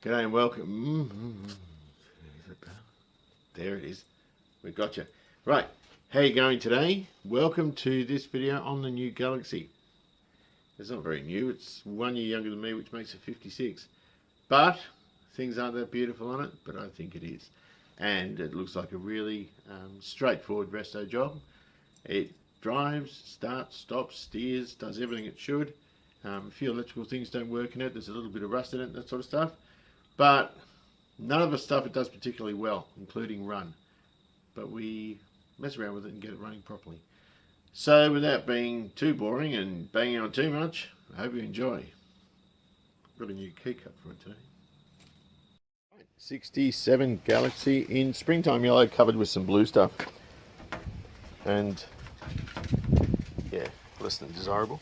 G'day and welcome. There it is. We got you. Right, how you going today? Welcome to this video on the new Galaxie. It's not very new. It's 1 year younger than me, which makes it 56. But things aren't that beautiful on it, but I think it is. And it looks like a really straightforward resto job. It drives, starts, stops, steers, does everything it should. A few electrical things don't work in it. There's a little bit of rust in it, that sort of stuff. But none of the stuff it does particularly well, including run. But we mess around with it and get it running properly. So without being too boring and banging on too much, I hope you enjoy. I've got a new key cut for it today. 67 Galaxie in springtime yellow, covered with some blue stuff. And yeah, less than desirable.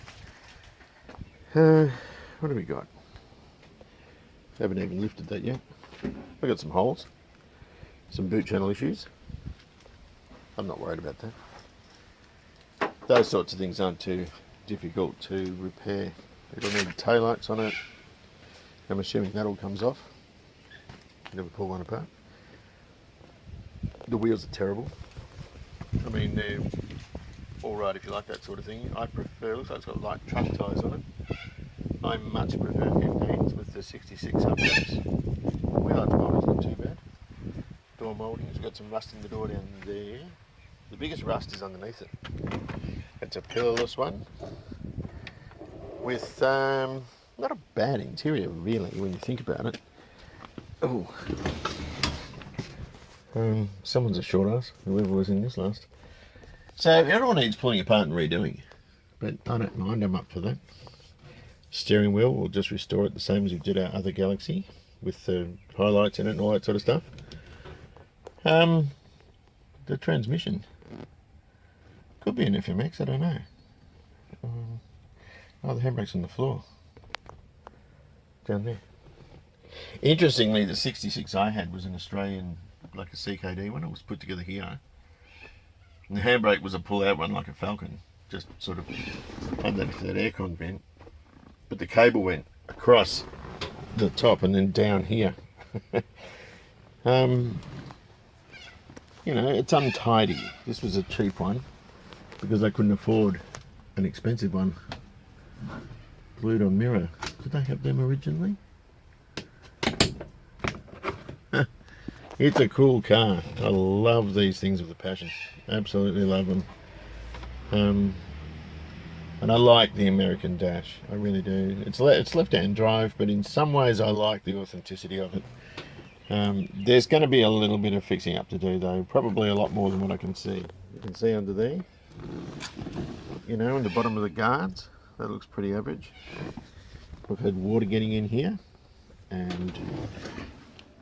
What have we got? Haven't even lifted that yet. I've got some holes, some boot channel issues. I'm not worried about that. Those sorts of things aren't too difficult to repair. It'll need taillights on it. I'm assuming that all comes off. Never pull one apart. The wheels are terrible. I mean, they're alright if you like that sort of thing. I prefer, looks like it's got light truck tyres on it. I much prefer 15s with the 66 hubcaps. Wheel arch moulding's not too bad. Door moulding has got some rust in the door down there. The biggest rust is underneath it. It's a pillarless one with not a bad interior really when you think about it. Oh, someone's a short ass, whoever was in this last. So it all needs pulling apart and redoing, but I don't mind, I'm up for that. Steering wheel, we'll just restore it the same as we did our other Galaxie, with the highlights in it and all that sort of stuff. The transmission could be an FMX, I don't know. Oh, the handbrake's on the floor down there. Interestingly, the 66 I had was an Australian, like a CKD one. It was put together here. And the handbrake was a pull-out one, like a Falcon, just sort of underneath that aircon vent. But the cable went across the top and then down here. You know, it's untidy. This was a cheap one because I couldn't afford an expensive one. Glued on mirror. Did they have them originally? It's a cool car. I love these things with a passion. Absolutely love them. And I like the American dash. I really do. It's left-hand drive, but in some ways I like the authenticity of it. There's going to be a little bit of fixing up to do though. Probably a lot more than what I can see. You can see under there. You know, in the bottom of the guards. That looks pretty average. We've had water getting in here. And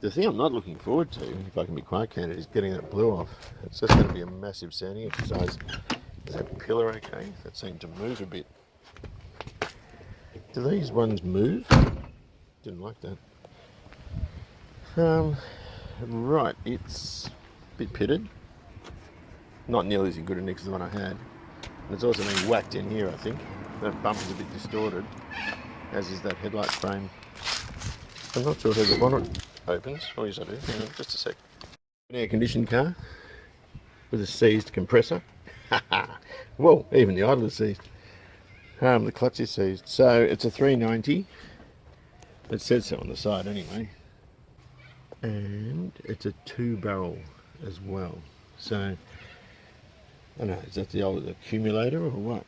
the thing I'm not looking forward to, if I can be quite candid, is getting that blue off. It's just going to be a massive sanding exercise. Is that pillar okay? That seemed to move a bit. Do these ones move? Didn't like that. Right, it's a bit pitted. Not nearly as good a nick as the one I had. And it's also been whacked in here, I think. That bumper's a bit distorted, as is that headlight frame. I'm not sure how the bonnet opens. Oh yes I do. Hang on, just a sec. An air-conditioned car with a seized compressor. Well, even the idle is seized. The clutch is seized. So it's a 390. It says so on the side anyway. And it's a 2-barrel as well. So, I don't know, is that the old accumulator or what?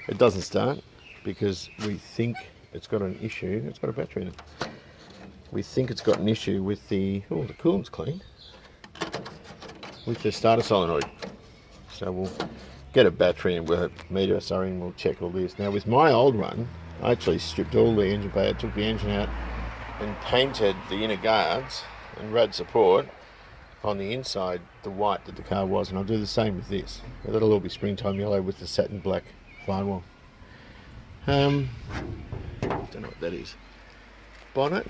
It doesn't start because we think it's got an issue. It's got a battery in it. We think it's got an issue with the, oh, the coolant's clean, with the starter solenoid. So we'll get a battery and we'll meter us and we'll check all this. Now with my old one, I actually stripped all the engine bay, I took the engine out and painted the inner guards and rad support on the inside, the white that the car was, and I'll do the same with this. That'll all be springtime yellow with the satin black firewall. Don't know what that is. Bonnet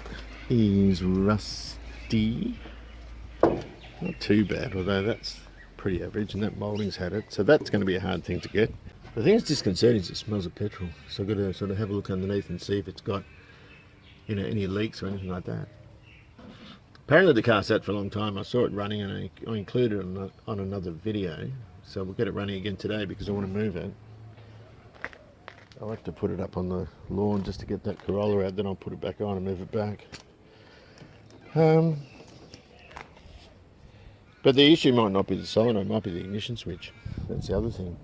is rusty. Not too bad, although that's pretty average, and that moulding's had it, so that's going to be a hard thing to get. The thing that's disconcerting is it smells of petrol, so I've got to sort of have a look underneath and see if it's got you know, any leaks or anything like that. Apparently the car sat for a long time. I saw it running and I included it on another video. So we'll get it running again today because I want to move it. I'll have to put it up on the lawn just to get that Corolla out. Then I'll put it back on and move it back. But the issue might not be the solenoid, it might be the ignition switch. That's the other thing.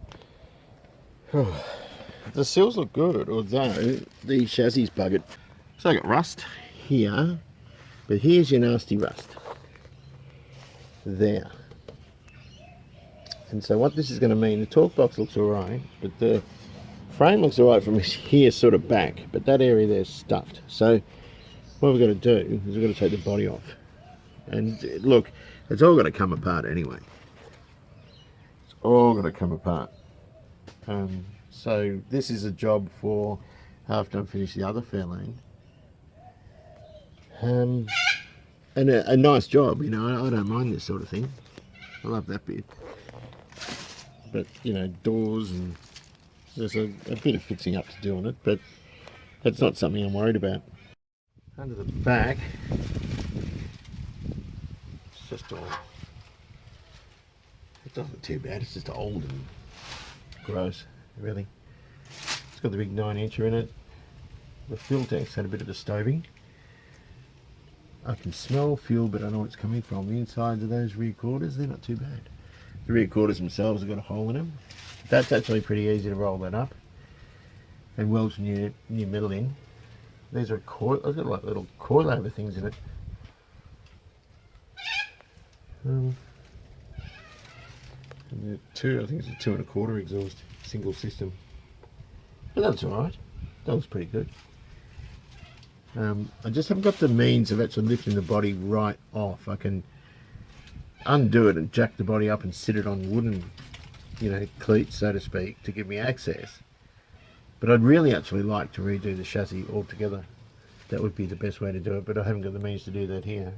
The seals look good, although the chassis buggered. So I got rust here, but here's your nasty rust. There. And so what this is going to mean, the torque box looks alright, but the frame looks alright from here sort of back, but that area there's stuffed. So what we've got to do is we've got to take the body off. And look, it's all going to come apart anyway. It's all going to come apart. So this is a job for after I finish the other Fairlane. And a nice job, you know, I don't mind this sort of thing. I love that bit. But, you know, doors and there's a bit of fixing up to do on it, but that's not something I'm worried about. Under the back, it's just all, it doesn't look too bad, it's just old and gross, really. It's got the big 9-incher in it. The fuel tank's had a bit of a stoving. I can smell fuel, but I know where it's coming from. The insides of those rear quarters, they're not too bad. The rear quarters themselves have got a hole in them. That's actually pretty easy to roll that up and weld some new metal in. These are coil, I've got like little coilover things in it. And I think it's a 2 1/4 exhaust, single system. But that's alright. That was pretty good. I just haven't got the means of actually lifting the body right off. I can undo it and jack the body up and sit it on wooden, you know, cleats, so to speak, to give me access. But I'd really actually like to redo the chassis altogether. That would be the best way to do it, but I haven't got the means to do that here.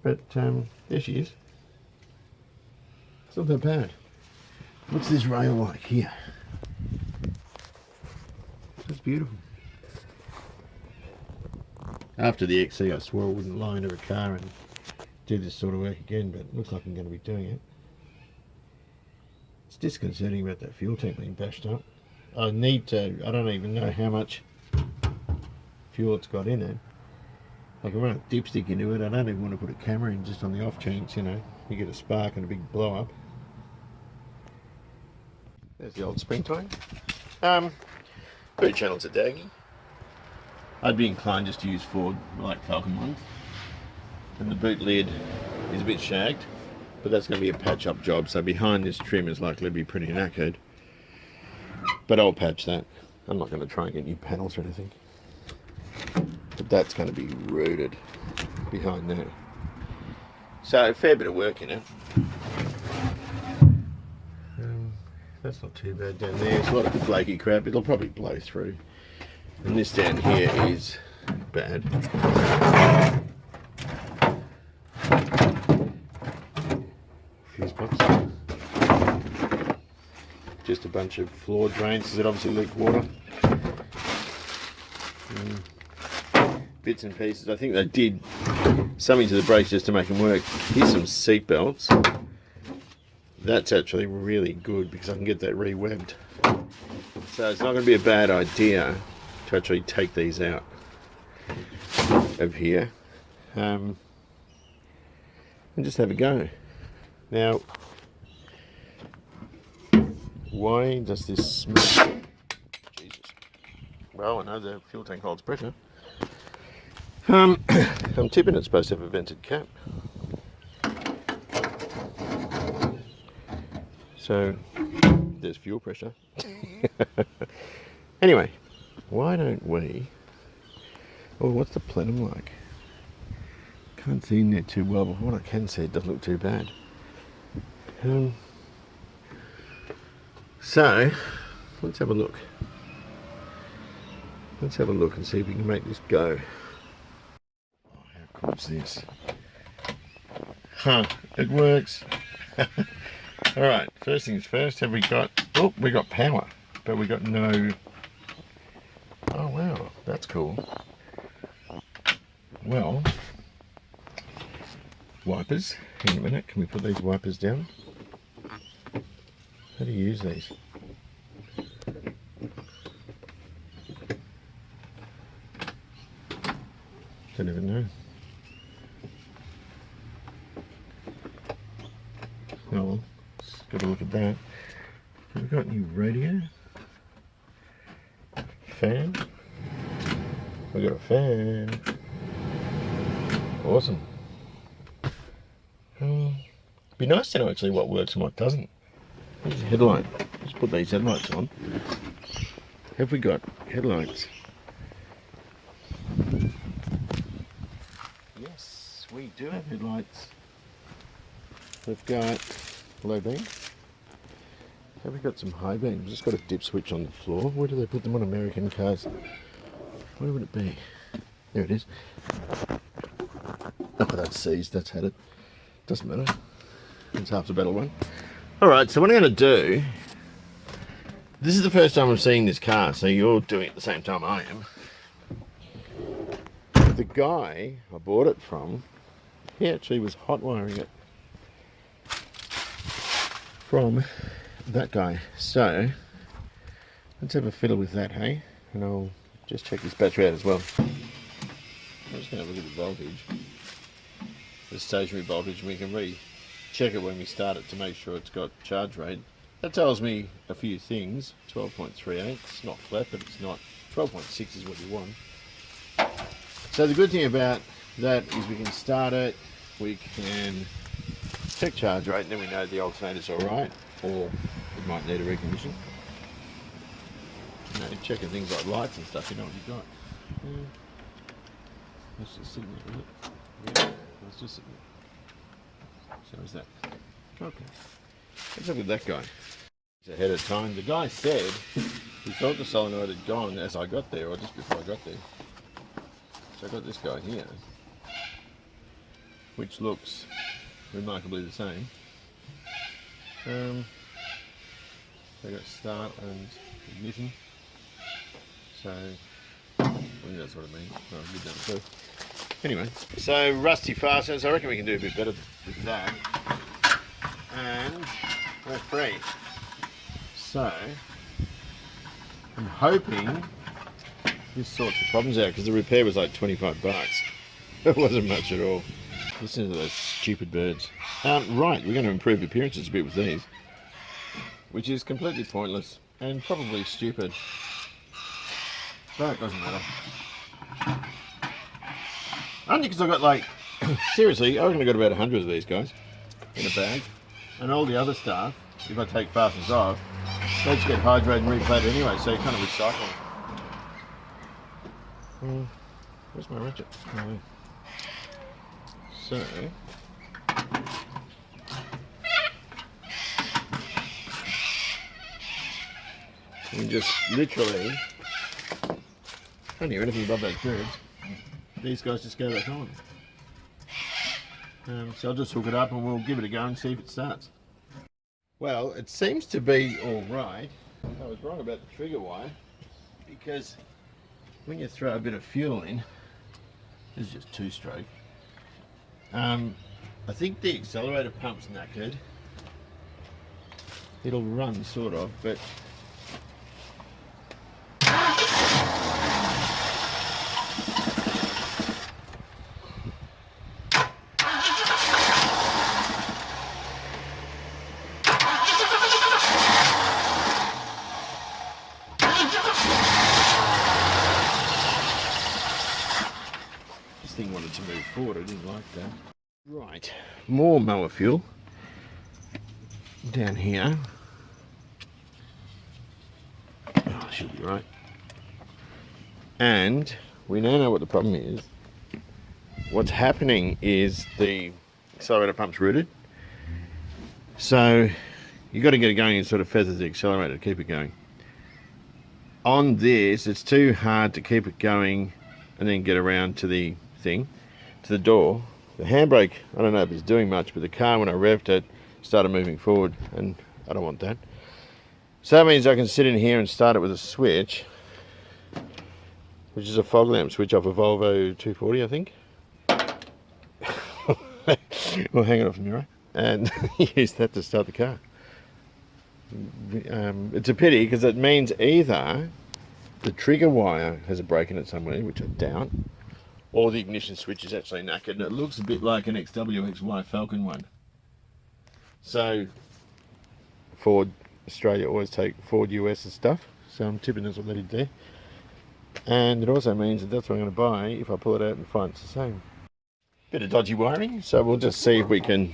But there she is. It's not that bad. What's this rail like here? That's beautiful. After the XC, I swore I wouldn't lie into a car and do this sort of work again, but it looks like I'm going to be doing it. It's disconcerting about that fuel tank being bashed up. I need to, I don't even know how much fuel it's got in it. I can run a dipstick into it. I don't even want to put a camera in just on the off chance, you know, you get a spark and a big blow up. There's the old spring time. Boot channels are dagging. I'd be inclined just to use Ford, like Falcon ones. And the boot lid is a bit shagged, but that's going to be a patch-up job, so behind this trim is likely to be pretty knackered. But I'll patch that. I'm not going to try and get new panels or anything. But that's going to be rooted behind there. So a fair bit of work in it. That's not too bad down there. It's a lot of flaky crap. It'll probably blow through. And this down here is bad. Fuse box. Just a bunch of floor drains that obviously leak water. Bits and pieces. I think they did something to the brakes just to make them work. Here's some seat belts. That's actually really good because I can get that re-webbed. So it's not going to be a bad idea to actually take these out of here and just have a go. Now, why does this smell? Jesus. Well, I know the fuel tank holds pressure. I'm tipping it's supposed to have a vented cap. So there's fuel pressure. Anyway, why don't we... Oh, what's the plenum like? Can't see in there too well, but what I can see, it doesn't look too bad. So, let's have a look. Let's have a look and see if we can make this go. Oh, how cool is this? Huh, it works. Alright, first things first, have we got... Oh, we got power, but we got no... Oh wow, that's cool. Well, wipers. Hang on a minute, can we put these wipers down? How do you use these? Don't even know. Oh well, let's get a look at that. Have we got any radio? Fan? We got a fan. Awesome. Be nice to know actually what works and what doesn't. Here's a headlight. Let's put these headlights on. Have we got headlights? Yes, we do have headlights. We've got low beam. Have we got some high beam? We've just got a dip switch on the floor. Where do they put them on American cars? Where would it be? There it is. Oh, that's seized. That's had it. Doesn't matter. It's half the battle one. Alright, so what I'm going to do... This is the first time I'm seeing this car, so you're doing it at the same time I am. The guy I bought it from, he actually was hot wiring it from that guy. So, let's have a fiddle with that, hey? And I'll just check this battery out as well. I'm just going to look at the voltage. The stationary voltage, and we can check it when we start it to make sure it's got charge rate. That tells me a few things. 12.38, it's not flat, but it's not. 12.6 is what you want. So the good thing about that is we can start it, we can check charge rate, and then we know the alternator's alright, or it might need a recondition. You know, checking things like lights and stuff, you know what you've got. Let's just sit there, is it? Yeah, let's just sit there. So is that. Okay. Let's look at that guy. It's ahead of time. The guy said he thought the solenoid had gone as I got there, or just before I got there. So I got this guy here, which looks remarkably the same. So I got start and ignition. So I think that's what it means. Oh, good done too. Anyway, so rusty fasteners. I reckon we can do a bit better with that. And we're free. So I'm hoping this sorts the problems out, because the repair was like 25 bucks. It wasn't much at all. Listen to those stupid birds. Right, we're going to improve appearances a bit with these, which is completely pointless and probably stupid, but it doesn't matter. Only because I got like, seriously, I reckon I got about 100 of these guys in a bag, and all the other stuff, if I take fasteners off, they just get hydrated and replated anyway, so you're kind of recycling. Where's my ratchet? Oh, so, you can just literally, don't hear anything above those birds. These guys just go back on. So I'll just hook it up and we'll give it a go and see if it starts. Well, it seems to be all right. I was wrong about the trigger wire, because when you throw a bit of fuel in, this is just two-stroke. I think the accelerator pump's knackered. It'll run sort of, but this thing wanted to move forward. I didn't like that. Right, more mower fuel down here. Oh, should be right. And we now know what the problem is. What's happening is the accelerator pump's rooted. So you've got to get it going and sort of feather the accelerator to keep it going. On this, it's too hard to keep it going and then get around to the thing, to the door. The handbrake, I don't know if it's doing much, but the car, when I revved it, started moving forward, and I don't want that. So that means I can sit in here and start it with a switch, which is a fog lamp switch off a Volvo 240, I think. We'll hang it off the mirror and use that to start the car. It's a pity because it means either the trigger wire has a break in it somewhere, which I doubt, or the ignition switch is actually knackered, and it looks a bit like an XWXY Falcon one. So Ford Australia always take Ford US and stuff, so I'm tipping that's what they did there. And it also means that that's what I'm going to buy if I pull it out and find it's the same. Bit of dodgy wiring, so we'll just see if we can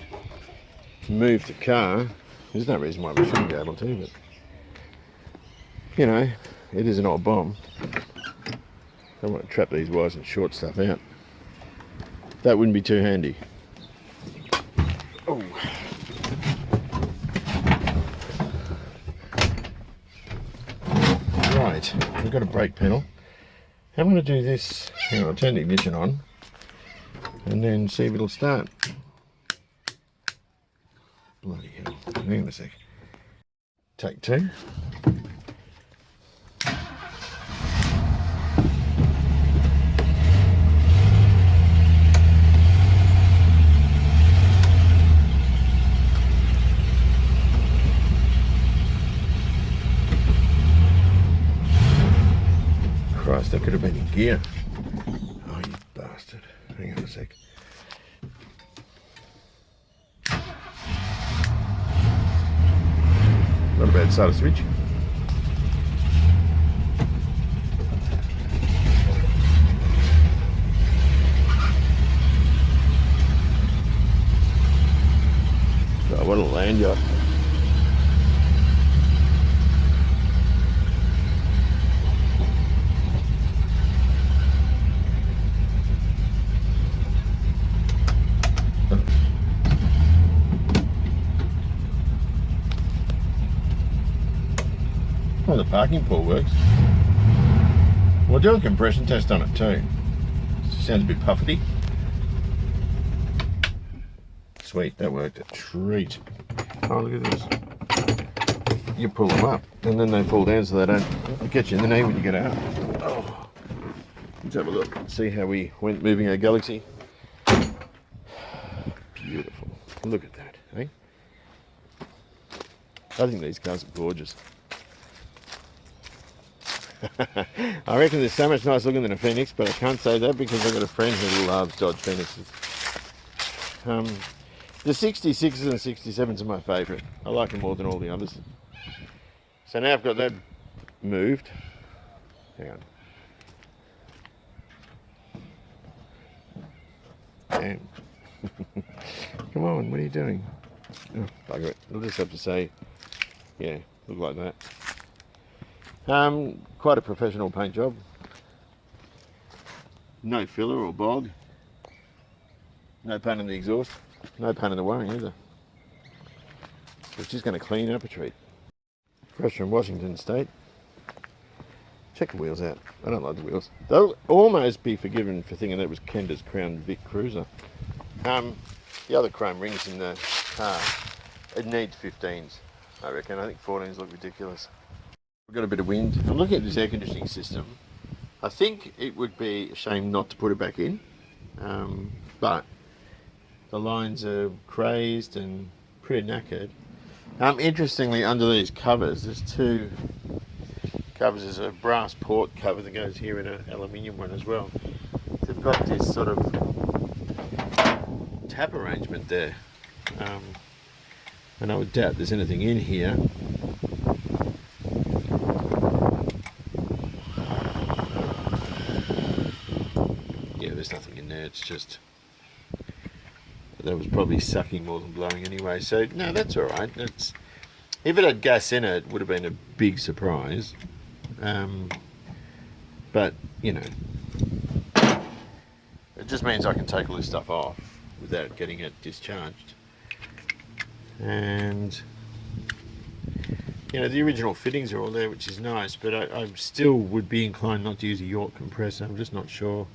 move the car. There's no reason why we shouldn't be able to, but you know, it is an old bomb. I want to trap these wires and short stuff out. That wouldn't be too handy. Oh. Right, we've got a brake pedal. I'm going to do this. Hang on, I'll turn the ignition on and then see if it'll start. Bloody hell. Hang on a sec. Take two. Christ, that could have been in gear. Oh, you bastard. Hang on a sec. Not a bad start of switch. Oh, what a lanyard. Well, the parking pool works. We'll do a compression test on it too. Sounds a bit puffety. Sweet, that worked a treat. Oh, look at this. You pull them up and then they fall down so they don't get you in the knee when you get out. Oh. Let's have a look. See how we went moving our Galaxie. Beautiful. Look at that, eh? I think these cars are gorgeous. I reckon there's so much nicer looking than a Phoenix, but I can't say that because I've got a friend who loves Dodge Phoenixes. The 66s and 67s are my favourite. I like them more than all the others. So now I've got that moved. Hang on. Damn. Come on, what are you doing? Oh, bugger it. I'll just have to say, yeah, look like that. Quite a professional paint job. No filler or bog. No paint in the exhaust. No paint in the wiring either. It's just going to clean up a treat. Fresh from Washington State. Check the wheels out. I don't like the wheels. They'll almost be forgiven for thinking that was Kenda's Crown Vic Cruiser. The other chrome rings in the car, it needs 15s, I reckon. I think 14s look ridiculous. We've got a bit of wind. I'm looking at this air conditioning system. I think it would be a shame not to put it back in, but the lines are crazed and pretty knackered. Interestingly, under these covers, there's two covers. There's a brass port cover that goes here and an aluminium one as well. They've got this sort of tap arrangement there, and I would doubt there's anything in here. Yeah, there's nothing in there. It's just that was probably sucking more than blowing anyway. So no, that's all right. That's, if it had gas in it, it would have been a big surprise. But you know, it just means I can take all this stuff off without getting it discharged. And you know, the original fittings are all there, which is nice, but I still would be inclined not to use a York compressor. I'm just not sure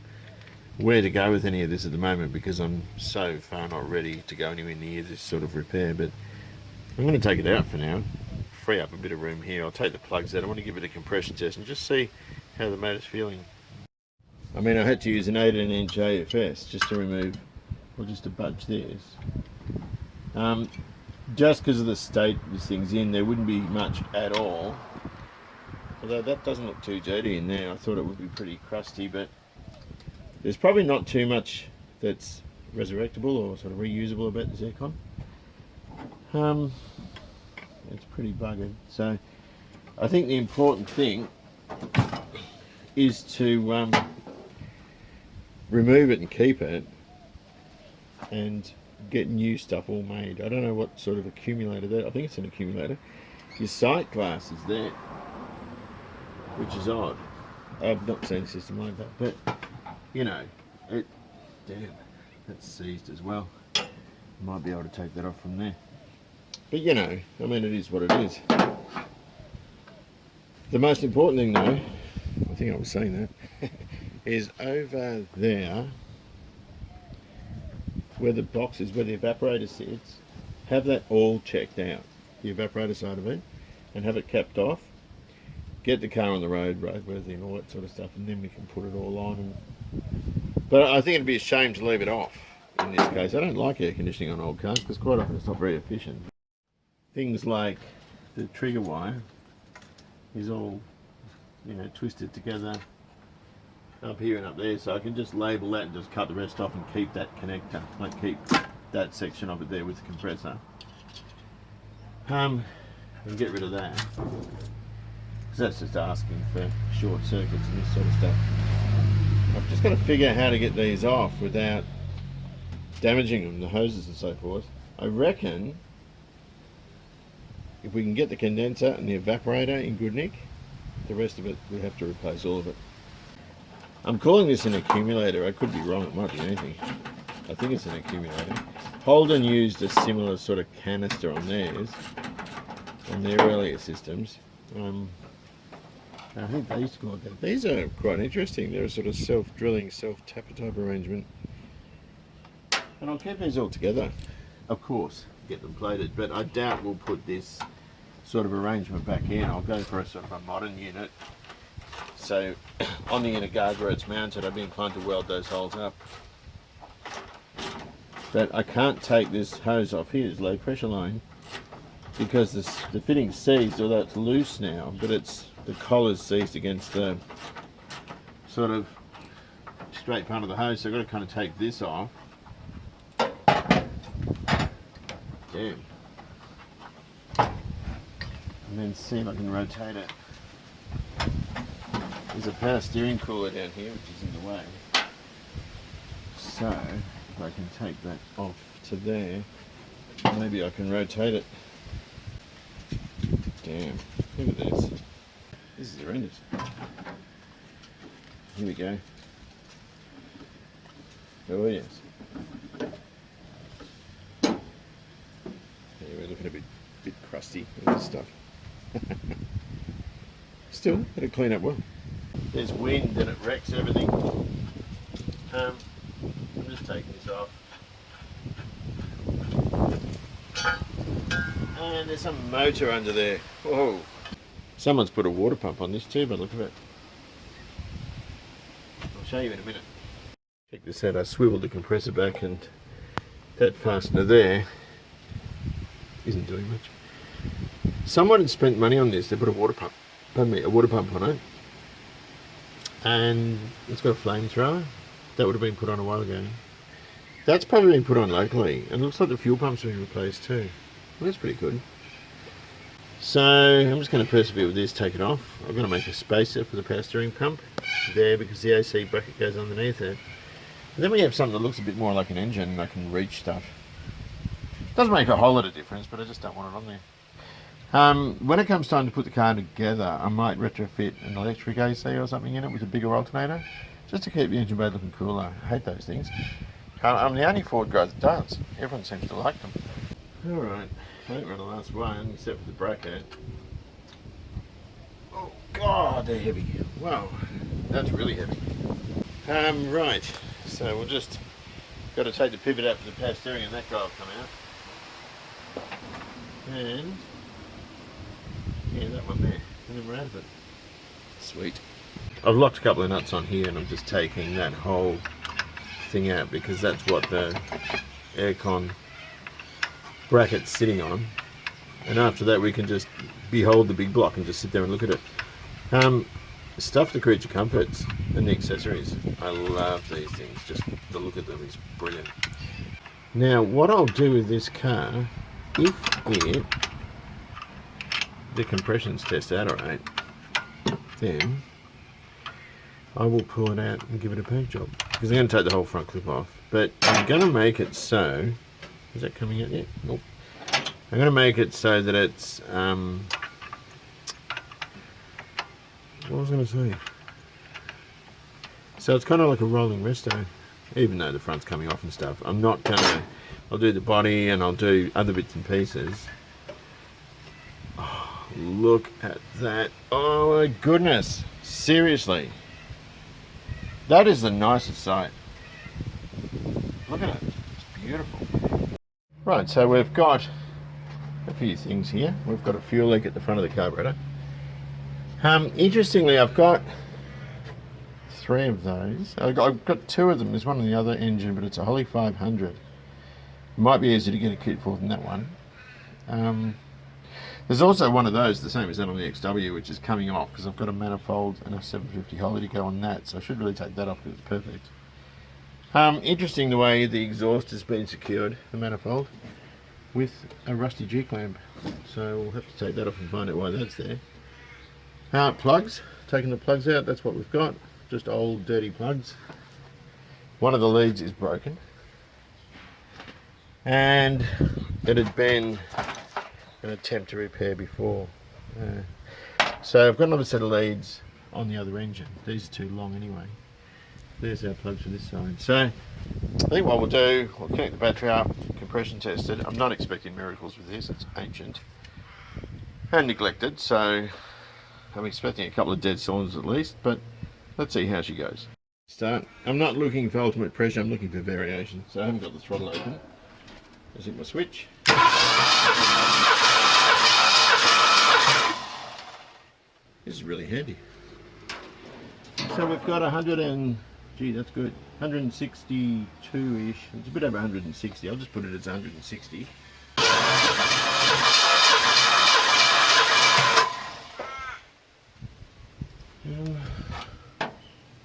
where to go with any of this at the moment because I'm so far not ready to go anywhere near this sort of repair. But I'm going to take it out for now, free up a bit of room here. I'll take the plugs out. I want to give it a compression test and just see how the motor's feeling. I mean, I had to use an 18-inch AFS just to remove, or just to budge this. Just because of the state this thing's in, there wouldn't be much at all. Although that doesn't look too dirty in there. I thought it would be pretty crusty, but there's probably not too much that's resurrectable or sort of reusable about this aircon. It's pretty buggered. So I think the important thing is to remove it and keep it and get new stuff all made. I don't know what sort of accumulator that, I think it's an accumulator. Your sight glass is there, which is odd. I've not seen a system like that, but you know, damn, that's seized as well. Might be able to take that off from there. But you know, I mean, it is what it is. The most important thing though, I think I was saying that, is over there, where the box is, where the evaporator sits, have that all checked out, the evaporator side of it, and have it capped off. Get the car on the road, roadworthy and all that sort of stuff, and then we can put it all on. But I think it'd be a shame to leave it off in this case. I don't like air conditioning on old cars because quite often it's not very efficient. Things like the trigger wire is all, you know, twisted together up here and up there, so I can just label that and just cut the rest off and keep that connector, like keep that section of it there with the compressor, and get rid of that, because that's just asking for short circuits and this sort of stuff. I've just got to figure out how to get these off without damaging them, the hoses and so forth. I reckon if we can get the condenser and the evaporator in good nick, the rest of it we have to replace all of it. I'm calling this an accumulator. I could be wrong, it might be anything. I think it's an accumulator. Holden used a similar sort of canister on theirs, on their earlier systems. I think they used to call it that. These are quite interesting. They're a sort of self-drilling, self-tapper type arrangement. And I'll keep these all together, of course, get them plated, but I doubt we'll put this sort of arrangement back in. I'll go for a sort of a modern unit. So on the inner guard where it's mounted, I'd be inclined to weld those holes up. But I can't take this hose off here, this low pressure line, because the fitting's seized, although it's loose now, but the collar's seized against the sort of straight part of the hose, so I've got to kind of take this off. Damn. And then see if I can rotate it. There's a power steering cooler down here, which is in the way. So, if I can take that off to there, maybe I can rotate it. Damn, look at this. This is horrendous. Here we go. Oh yes. Yeah, we're looking a bit crusty with this stuff. Still, it'll clean up well. There's wind and it wrecks everything. I'm just taking this off. And there's some motor under there. Whoa. Someone's put a water pump on this too, but look at it. I'll show you in a minute. Check this out, I swiveled the compressor back and that fastener there isn't doing much. Someone had spent money on this, they put a water pump, a water pump on it. And it's got a flamethrower. That would have been put on a while ago. That's probably been put on locally, and it looks like the fuel pump's been replaced too. Well, that's pretty good. So I'm just going to persevere with this, take it off. I'm going to make a spacer for the power steering pump there because the AC bracket goes underneath it. And then we have something that looks a bit more like an engine and I can reach stuff. Doesn't make a whole lot of difference, but I just don't want it on there. When it comes time to put the car together, I might retrofit an electric AC or something in it with a bigger alternator, just to keep the engine bay looking cooler. I hate those things. I'm the only Ford guy that does. Everyone seems to like them. Alright, I think we're on the last one, except for the bracket. Oh god, they're heavy. Wow, that's really heavy. Right, so we'll just got to take the pivot out for the power steering and that guy will come out. And yeah, that one there, and then we're out of it. Sweet. I've locked a couple of nuts on here and I'm just taking that whole thing out because that's what the aircon bracket's sitting on. And after that we can just behold the big block and just sit there and look at it. Stuff the creature comforts and the accessories. I love these things. Just the look at them is brilliant. Now what I'll do with this car, if the compressions test out alright, then I will pull it out and give it a paint job. Because I'm going to take the whole front clip off. But I'm going to make it so... Is that coming out yet? Nope. I'm going to make it so that it's... what was I going to say? So it's kind of like a rolling resto. Even though the front's coming off and stuff. I'm not going to... I'll do the body and I'll do other bits and pieces. Oh, look at that. Oh my goodness. Seriously. That is the nicest sight. Look at it. It's beautiful. Right, so we've got a few things here. We've got a fuel leak at the front of the carburetor. Interestingly, I've got 3 of those. I've got 2 of them. There's one on the other engine, but it's a Holly 500. It might be easier to get a kit for than that one. There's also one of those, the same as that on the XW, which is coming off because I've got a manifold and a 750 Holly to go on that, so I should really take that off because it's perfect. Interesting the way the exhaust has been secured, the manifold, with a rusty G-clamp. So we'll have to take that off and find out why that's there. Plugs, taking the plugs out, that's what we've got. Just old dirty plugs. One of the leads is broken. And it had been an attempt to repair before. So I've got another set of leads on the other engine. These are too long anyway. There's our plugs for this side. So I think what we'll do, we'll connect the battery up, compression test it. I'm not expecting miracles with this, it's ancient and neglected, so I'm expecting a couple of dead cylinders at least, but let's see how she goes. Start. I'm not looking for ultimate pressure, I'm looking for variation. So I haven't got the throttle open. Let's hit my switch. This is really handy. So we've got 100 and, gee, that's good, 162-ish. It's a bit over 160. I'll just put it as 160.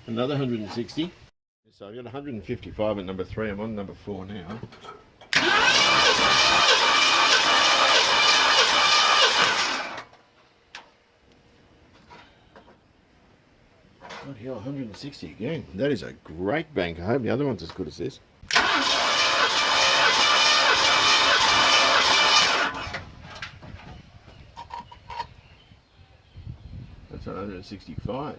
Another 160. So I've got 155 at number 3. I'm on number 4 now. Bloody hell, 160 again. That is a great bank. I hope the other one's as good as this. That's 165.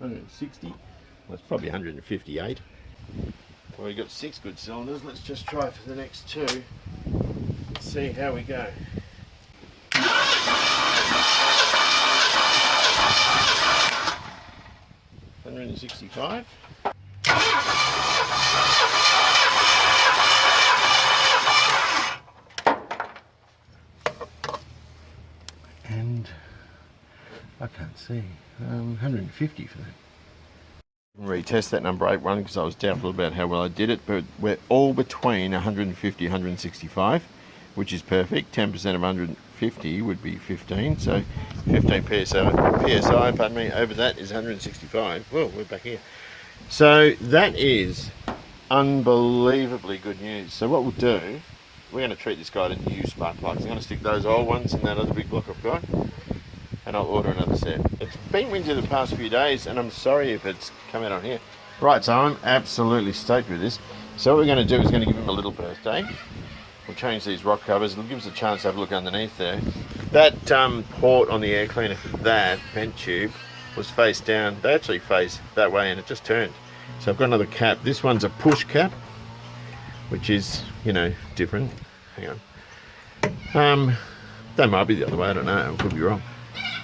$160. Well, it's probably 158. Well, we've got 6 good cylinders. Let's just try for the next 2 and see how we go. $165. And I can't see. 150 for that. Retest that number 8 one because I was doubtful about how well I did it, but we're all between 150 and 165, which is perfect. 10% of 150 would be 15, so 15 psi, pardon me, over that is 165. Well, we're back here. So that is unbelievably good news. So what we'll do, we're going to treat this guy to new spark plugs. I'm going to stick those old ones in that other big block I've got, and I'll order another set. It's been windy the past few days, and I'm sorry if it's come out on here. Right, so I'm absolutely stoked with this. So what we're going to do is going to give him a little birthday. We'll change these rock covers. It'll give us a chance to have a look underneath there. That port on the air cleaner for that vent tube was face down. They actually face that way, and it just turned. So I've got another cap. This one's a push cap, which is, you know, different. Hang on. That might be the other way, I don't know. I could be wrong.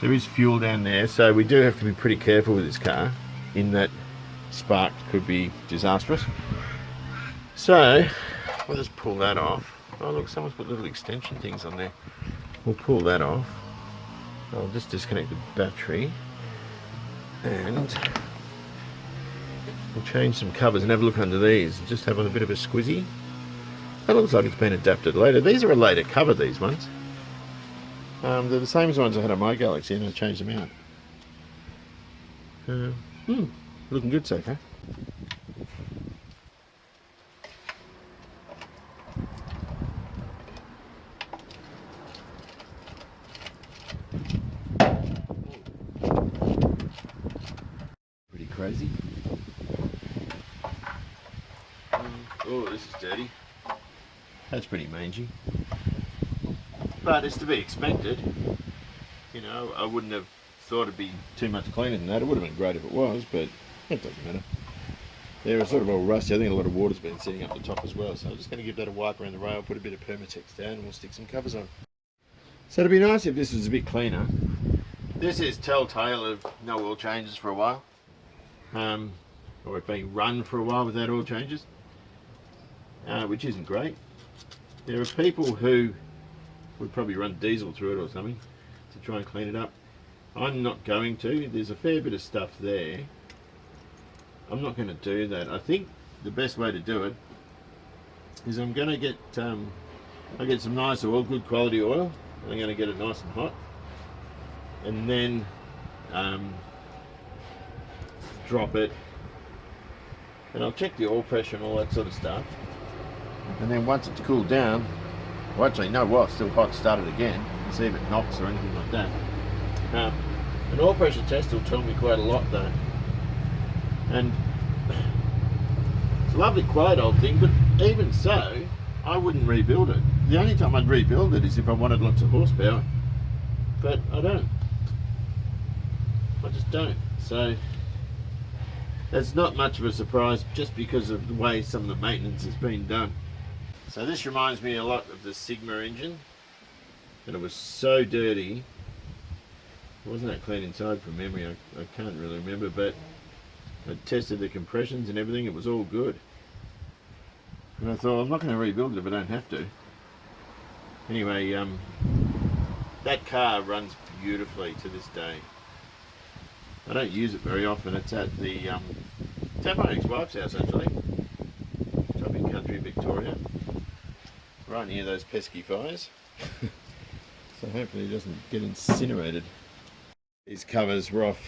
There is fuel down there, so we do have to be pretty careful with this car, in that spark could be disastrous. So we'll just pull that off. Oh look, someone's put little extension things on there. We'll pull that off. I'll just disconnect the battery and we'll change some covers and have a look under these and just have a bit of a squizzy. That looks like it's been adapted later. These are a later cover, these ones. They're the same as the ones I had on my Galaxy and I changed them out. Looking good so far. Pretty crazy. Oh, this is dirty. That's pretty mangy. But it's to be expected. You know, I wouldn't have thought it'd be too much cleaner than that. It would have been great if it was, but it doesn't matter. They're sort of all rusty. I think a lot of water's been sitting up the top as well. So I'm just going to give that a wipe around the rail, put a bit of Permatex down, and we'll stick some covers on. So it'd be nice if this was a bit cleaner. This is telltale of no oil changes for a while. Or it being run for a while without oil changes. Which isn't great. There are people who would probably run diesel through it or something to try and clean it up. I'm not going to. There's a fair bit of stuff there. I'm not going to do that. I think the best way to do it is I'm going to get I get some nice oil, good quality oil. I'm going to get it nice and hot, and then drop it, and I'll check the oil pressure and all that sort of stuff. And then once it's cooled down, well actually no, while it's still hot, start it again and see if it knocks or anything like that. An oil pressure test will tell me quite a lot though. And it's a lovely quiet old thing, but even so, I wouldn't rebuild it. The only time I'd rebuild it is if I wanted lots of horsepower, but I don't. I just don't. So it's not much of a surprise just because of the way some of the maintenance has been done. So this reminds me a lot of the Sigma engine, and it was so dirty. It wasn't that clean inside from memory, I can't really remember, but I tested the compressions and everything, it was all good. And I thought, I'm not going to rebuild it if I don't have to. Anyway, that car runs beautifully to this day. I don't use it very often. It's at it's at my ex-wife's house actually. It's up in country Victoria. Right near those pesky fires. So hopefully it doesn't get incinerated. These covers were off.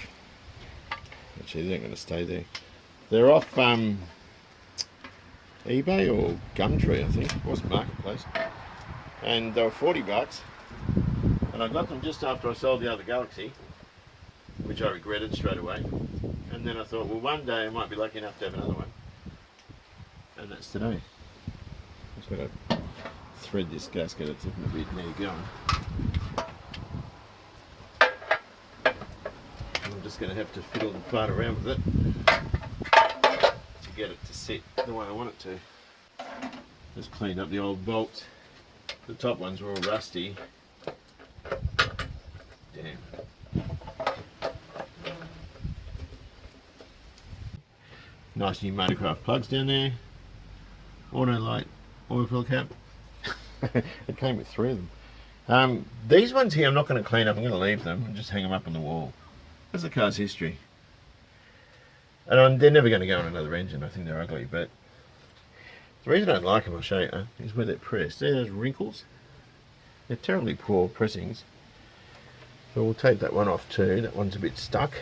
Actually, they're not going to stay there. They're off eBay or Gumtree, I think. It wasn't Marketplace. And they were $40. And I got them just after I sold the other Galaxie, which I regretted straight away. And then I thought, well, one day I might be lucky enough to have another one. And that's today. Just got to thread this gasket. It's looking a bit near going. I'm just going to have to fiddle and fart around with it to get it to sit the way I want it to. Just cleaned up the old bolts. The top ones were all rusty. Damn. Nice new Motorcraft plugs down there. Auto light oil fill cap. It came with 3 of them. These ones here I'm not going to clean up. I'm going to leave them and just hang them up on the wall. That's the car's history. And they're never going to go on another engine. I think they're ugly, but the reason I don't like them, I'll show you, is where they're pressed. See those wrinkles? They're terribly poor pressings. So we'll take that one off too. That one's a bit stuck.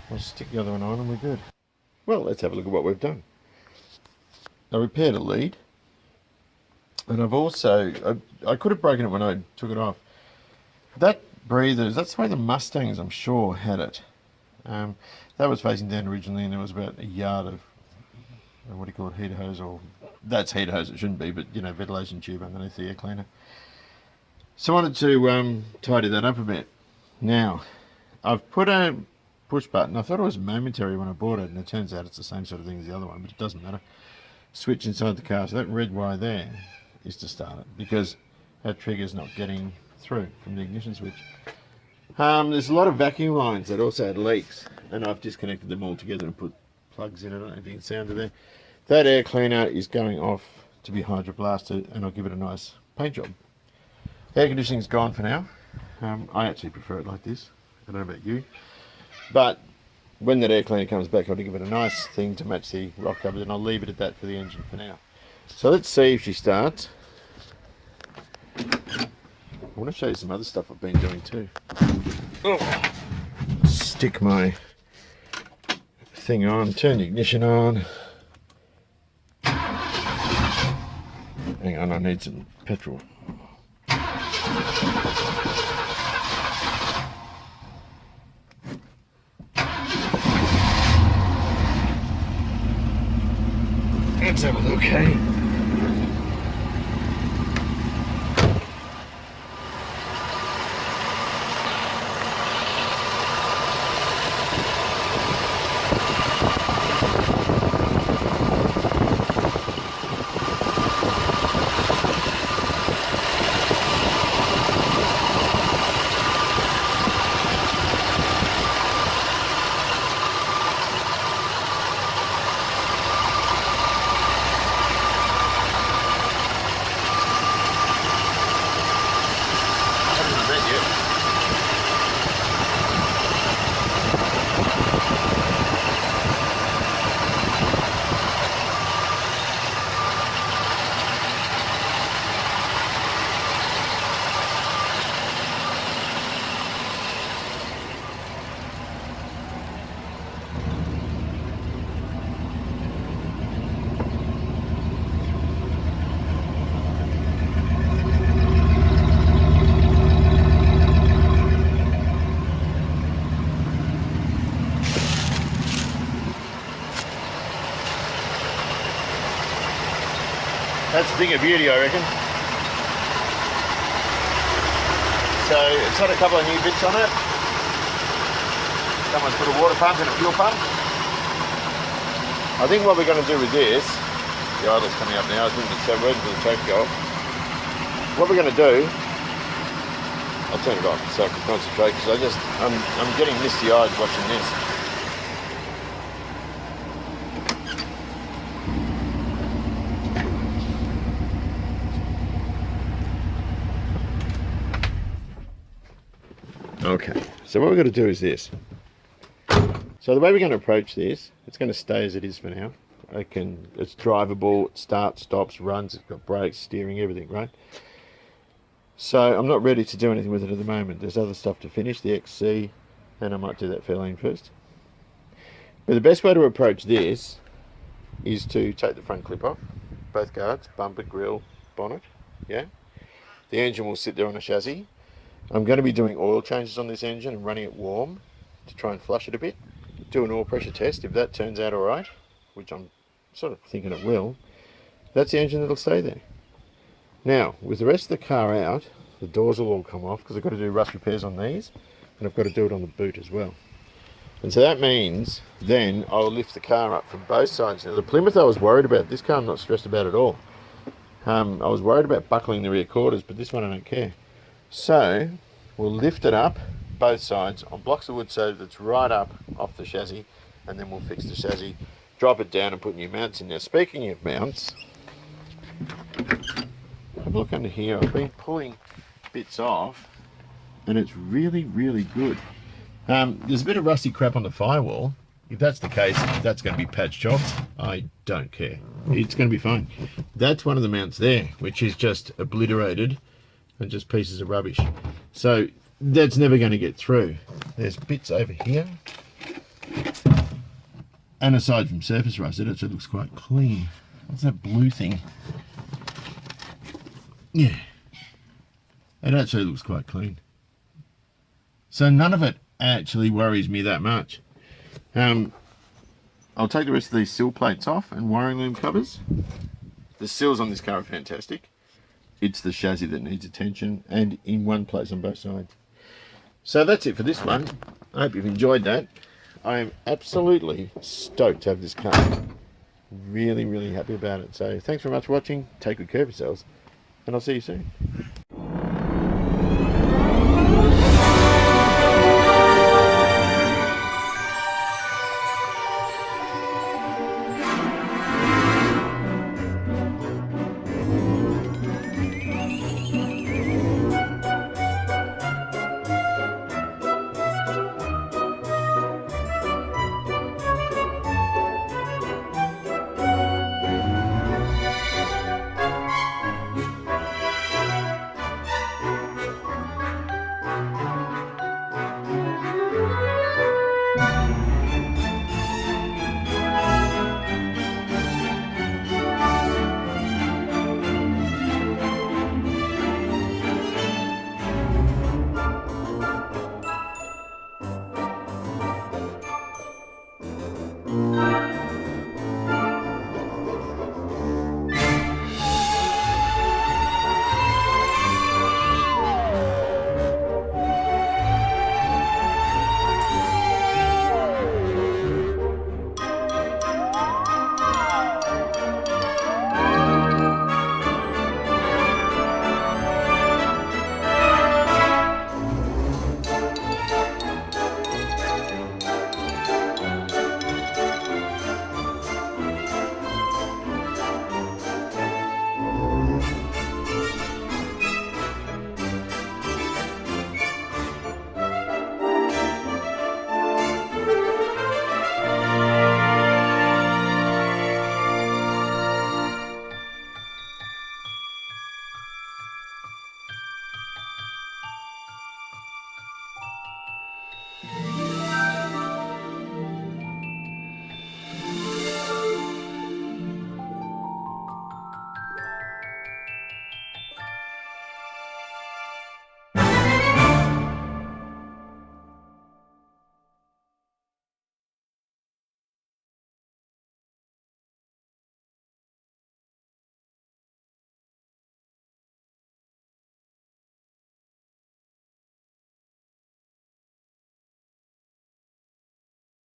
I'll stick the other one on and we're good. Well, let's have a look at what we've done. I repaired a lead. And I've also, I could have broken it when I took it off. That breathers, that's the way the Mustangs, I'm sure, had it. That was facing down originally, and there was about a yard of, what do you call it, heater hose, or that's heater hose, it shouldn't be, but you know, ventilation tube underneath the air cleaner. So I wanted to tidy that up a bit. Now, I've put a push button. I thought it was momentary when I bought it, and it turns out it's the same sort of thing as the other one, but it doesn't matter. Switch inside the car, so that red wire there is to start it, because that trigger's not getting through from the ignition switch. There's a lot of vacuum lines that also had leaks, and I've disconnected them all together and put plugs in. I don't know if you can see under there. That air cleaner is going off to be hydroblasted, and I'll give it a nice paint job. Air conditioning's gone for now. I actually prefer it like this. I don't know about you. But when that air cleaner comes back, I'll give it a nice thing to match the rock cupboard, and I'll leave it at that for the engine for now. So let's see if she starts. I want to show you some other stuff I've been doing too. Oh. Stick my thing on, turn the ignition on. Hang on, I need some petrol. Let's have a look, hey? That's the thing of beauty, I reckon. So it's got a couple of new bits on it. Someone's put a water pump and a fuel pump. I think what we're going to do with this, the idle's coming up now, I think it's waiting for the track to go off. What we're going to do, I'll turn it off so I can concentrate, because I'm getting misty-eyed watching this. Okay, so what we're going to do is this. So the way we're going to approach this, it's going to stay as it is for now. It's drivable, it starts, stops, runs, it's got brakes, steering, everything, right? So I'm not ready to do anything with it at the moment. There's other stuff to finish, the XC, and I might do that fairlane first. But the best way to approach this is to take the front clip off, both guards, bumper, grille, bonnet, yeah? The engine will sit there on a chassis. I'm going to be doing oil changes on this engine and running it warm to try and flush it a bit. Do an oil pressure test. If that turns out alright, which I'm sort of thinking it will, that's the engine that'll stay there. Now, with the rest of the car out, the doors will all come off because I've got to do rust repairs on these, and I've got to do it on the boot as well. And so that means then I'll lift the car up from both sides. Now the Plymouth I was worried about, this car I'm not stressed about at all. I was worried about buckling the rear quarters, but this one I don't care. So we'll lift it up both sides on blocks of wood so that it's right up off the chassis, and then we'll fix the chassis, drop it down and put new mounts in. Now speaking of mounts, have a look under here. I've been pulling bits off and it's really, really good. There's a bit of rusty crap on the firewall. If that's the case, that's going to be patch jobs. I don't care. It's going to be fine. That's one of the mounts there, which is just obliterated and just pieces of rubbish. So that's never going to get through. There's bits over here. And aside from surface rust, it actually looks quite clean. What's that blue thing? Yeah. It actually looks quite clean. So none of it actually worries me that much. I'll take the rest of these sill plates off and wiring loom covers. The sills on this car are fantastic. It's the chassis that needs attention, and in one place on both sides. So that's it for this one. I hope you've enjoyed that. I am absolutely stoked to have this car. Really, really happy about it. So thanks very much for watching. Take good care of yourselves, and I'll see you soon.